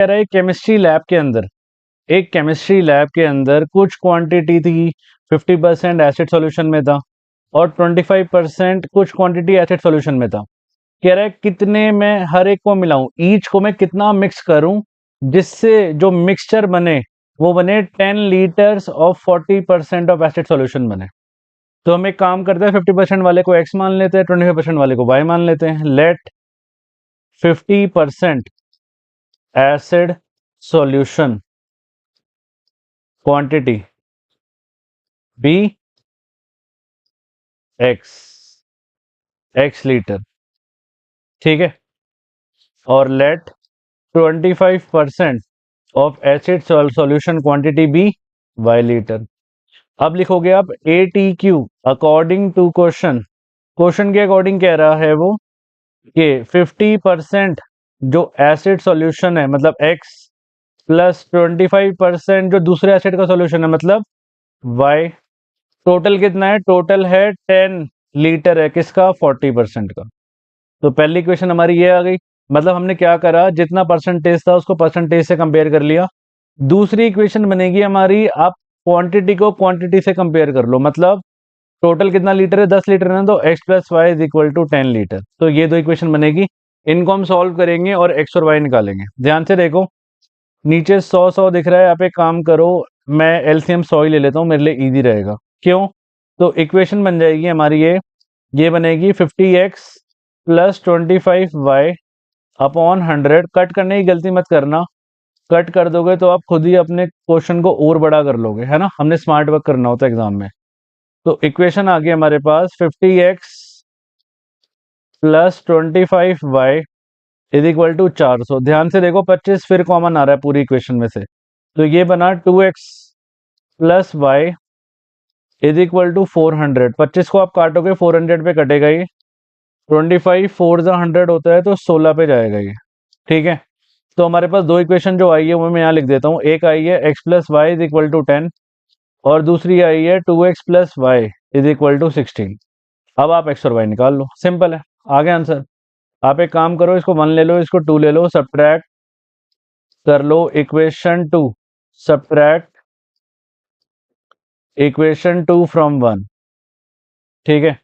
कह रहा है केमिस्ट्री लैब के अंदर, एक केमिस्ट्री लैब के अंदर कुछ क्वांटिटी थी 50% एसिड सॉल्यूशन में था और 25% कुछ क्वांटिटी एसिड सॉल्यूशन में था। कह रहा है कितने मैं हर एक को मिलाऊं, ईच को मैं कितना मिक्स करूं जिससे जो मिक्सचर बने वो बने 10 litres of 40% of acid solution बने। तो हम एक काम करते हैं, 50% वाले को x मान लेते हैं, 25% वाले को y मान लेते हैं। Let 50% acid solution quantity be x litre, ठीक है। और let 25% of acid solution quantity be y litre. अब लिखोगे आप ATQ according to question, question के अकॉर्डिंग कह रहा है वो कि 50% जो एसिड सॉल्यूशन है मतलब x प्लस 25% जो दूसरे एसिड का सॉल्यूशन है मतलब y, टोटल कितना है, टोटल है 10 लीटर है किसका, 40% का। तो पहली इक्वेशन हमारी ये आ गई, मतलब हमने क्या करा, जितना परसेंटेज था उसको परसेंटेज से कंपेयर कर लिया। दूसरी इक्वेशन बनेगी हमारी, आप क्वांटिटी को क्वांटिटी से कंपेयर कर लो, मतलब टोटल कितना लीटर है, 10 लीटर है, तो x plus Y is equal to 10 litre. तो ये दो इक्वेशन बनेगी, इनको हम सॉल्व करेंगे और x और y निकालेंगे। ध्यान से देखो, नीचे 100 दिख रहा है, आप एक काम करो, मैं एलसीएम 100 ही ले लेता हूँ, मेरे लिए इजी रहेगा। क्यों, तो इक्वेशन बन जाएगी हमारी ये बनेगी 50x plus 25y upon 100। Cut करने की गलती मत करना, कट कर दोगे तो आप खुद ही अपने क्वेश्चन को और बड़ा कर लोगे, है ना। हमने स्मार्ट वर्क करना होता है एग्जाम में। तो इक्वेशन आ गई हमारे पास 50x plus 25y is equal to 400। ध्यान से देखो 25 फिर कॉमन आ रहा है पूरी इक्वेशन में से, तो ये बना 2x plus Y is equal to 400। 25 को आप काटोगे 400 पे कटेगा ये, 25 4 जा 100 होता है तो 16 पे जाएगा ये, ठीक है। तो हमारे पास दो इक्वेशन जो आई है वो मैं यहाँ लिख देता हूँ। एक आई है x plus Y is equal to 10 और दूसरी आई है 2x plus Y is equal to 16। अब आप x और y निकाल लो, सिंपल है, आ गया आंसर। आप एक काम करो, इसको 1 ले लो, इसको 2 ले लो, सब्ट्रैक्ट कर लो इक्वेशन 2, सब्ट्रैक्ट इक्वेशन 2 फ्रॉम 1, ठीक है।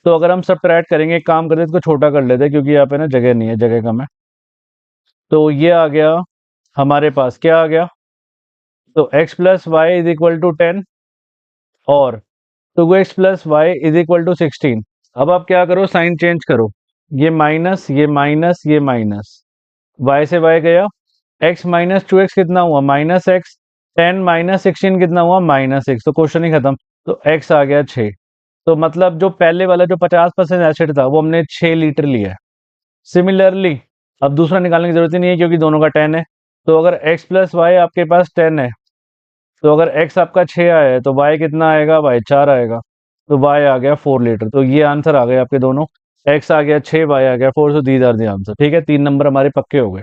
तो अगर हम सब्ट्रैक्ट करेंगे, एक काम करते हैं, इसको छोटा कर लेते हैं क्योंकि यहाँ पे ना जगह नहीं है, जगह कम है। तो ये आ गया हमारे पास, क्या आ गया, तो x plus Y is equal to 10 और 2x plus Y is equal to 16। अब आप क्या करो, साइन चेंज करो, ये माइनस ये माइनस ये माइनस, y से y गया, x माइनस 2x कितना हुआ, माइनस एक्स, 10 माइनस 16 कितना हुआ, माइनस एक्स। तो क्वेश्चन ही खत्म। तो x आ गया 6। तो मतलब जो पहले वाला जो 50% एसिड था वो हमने 6 लीटर लिया है। सिमिलरली अब दूसरा निकालने की जरूरत ही नहीं है क्योंकि दोनों का 10 है। तो अगर x प्लस वाई आपके पास 10 है, तो अगर x आपका 6 आया है तो y कितना आएगा, y 4 आएगा, तो y आ गया 4 लीटर। तो ये आंसर आ गए आपके दोनों, x आ गया 6, y आ गया 4। So these are the answer, ठीक है। 3 नंबर हमारे पक्के हो गए।